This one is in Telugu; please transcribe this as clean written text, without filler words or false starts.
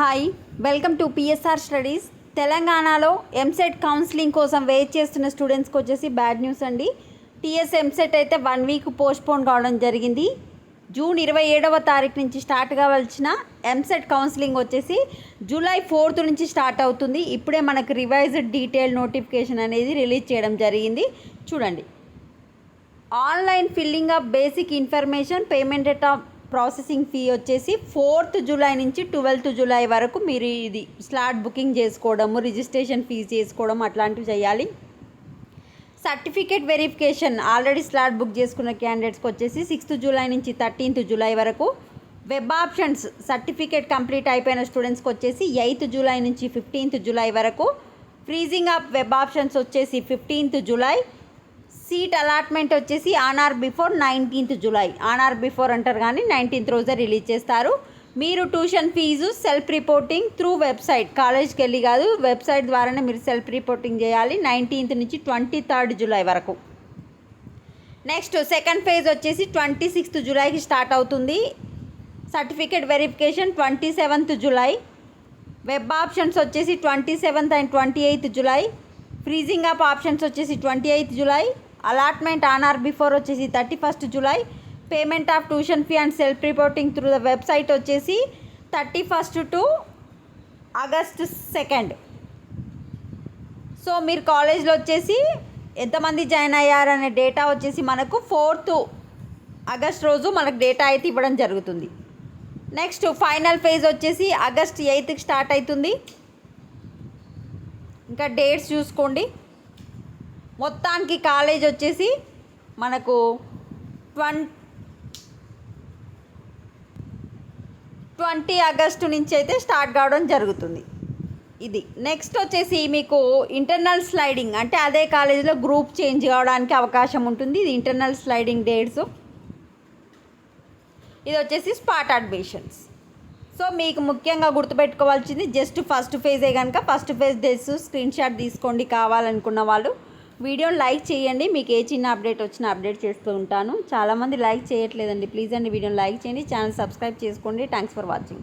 Hi welcome to PSR studies. తెలంగాణలో ఎంసెట్ కౌన్సిలింగ్ కోసం వెయిట్ చేస్తున్న స్టూడెంట్స్కి వచ్చేసి బ్యాడ్ న్యూస్ అండి. టీఎస్ ఎంసెట్ అయితే 1 వీక్ పోస్ట్పోన్ కావడం జరిగింది. జూన్ 27వ తారీఖు నుంచి స్టార్ట్ కావాల్సిన ఎంసెట్ కౌన్సిలింగ్ వచ్చేసి జూలై 4th నుంచి స్టార్ట్ అవుతుంది. ఇప్పుడే మనకు రివైజ్డ్ డీటెయిల్ నోటిఫికేషన్ అనేది రిలీజ్ చేయడం జరిగింది. చూడండి, online filling of basic information, payment date of processing fee వచ్చేసి 4th జూలై నుంచి 12th జూలై వరకు మీరు ఇది స్లాట్ బుకింగ్ చేసుకోవడము, రిజిస్ట్రేషన్ ఫీజు చేసుకోవడం అట్లాంటివి చేయాలి. Certificate verification already slot book చేసుకున్న క్యాండిడేట్స్కి వచ్చేసి 6th జూలై నుంచి 13th జూలై వరకు. వెబ్ ఆప్షన్స్ సర్టిఫికేట్ కంప్లీట్ అయిపోయిన స్టూడెంట్స్కి వచ్చేసి 8th జూలై నుంచి 15th జూలై వరకు. ఫ్రీజింగ్ ఆఫ్ వెబ్ ఆప్షన్స్ వచ్చేసి 15th జూలై. సీట్ అలాట్మెంట్ వచ్చేసి on or before 19th July. On or before అంటారు కానీ 19th రోజే రిలీజ్ చేస్తారు. మీరు tuition fee self reporting through website, కాలేజ్కి వెళ్ళి కాదు, వెబ్సైట్ ద్వారానే మీరు సెల్ఫ్ రిపోర్టింగ్ చేయాలి 19th నుంచి 23rd జూలై వరకు. నెక్స్ట్ సెకండ్ ఫేజ్ వచ్చేసి 26th జూలైకి స్టార్ట్ అవుతుంది. Certificate verification 27th July. Web options వచ్చేసి 27th and 28th July. Freezing of options వచ్చేసి 28th July. Allotment on or before వచ్చేసి 31st July. Payment of tuition fee and self reporting through the website వచ్చేసి 31st to August 2nd. So మీరు కాలేజ్లో వచ్చేసి ఎంతమంది జాయిన్ అయ్యారనే డేటా వచ్చేసి మనకు 4th ఆగస్ట్ రోజు మనకు డేటా అయితే ఇవ్వడం జరుగుతుంది. నెక్స్ట్ ఫైనల్ ఫేజ్ వచ్చేసి August 8th స్టార్ట్ అవుతుంది. ఇంకా డేట్స్ చూసుకోండి. మొత్తానికి కాలేజ్ వచ్చేసి మనకు 20 ఆగస్టు నుంచి అయితే స్టార్ట్ కావడం జరుగుతుంది. ఇది నెక్స్ట్ వచ్చేసి మీకు ఇంటర్నల్ స్లైడింగ్, అంటే అదే కాలేజీలో గ్రూప్ చేంజ్ కావడానికి అవకాశం ఉంటుంది. ఇది ఇంటర్నల్ స్లైడింగ్ డేట్స్. ఇది వచ్చేసి స్పాట్ అడ్మిషన్స్. సో మీకు ముఖ్యంగా గుర్తుపెట్టుకోవాల్సింది జస్ట్ ఫస్ట్ ఫేజే కనుక first phase dates screen shot తీసుకోండి కావాలనుకున్న వాళ్ళు. వీడియోని లైక్ చేయండి, మీకు ఏ చిన్న అప్డేట్ వచ్చినా అప్డేట్ చేస్తూ ఉంటాను. చాలామంది లైక్ చేయట్లేదండి, ప్లీజ్ అండి వీడియోని లైక్ చేయండి, ఛానల్ సబ్స్క్రైబ్ చేసుకోండి. Thanks for watching.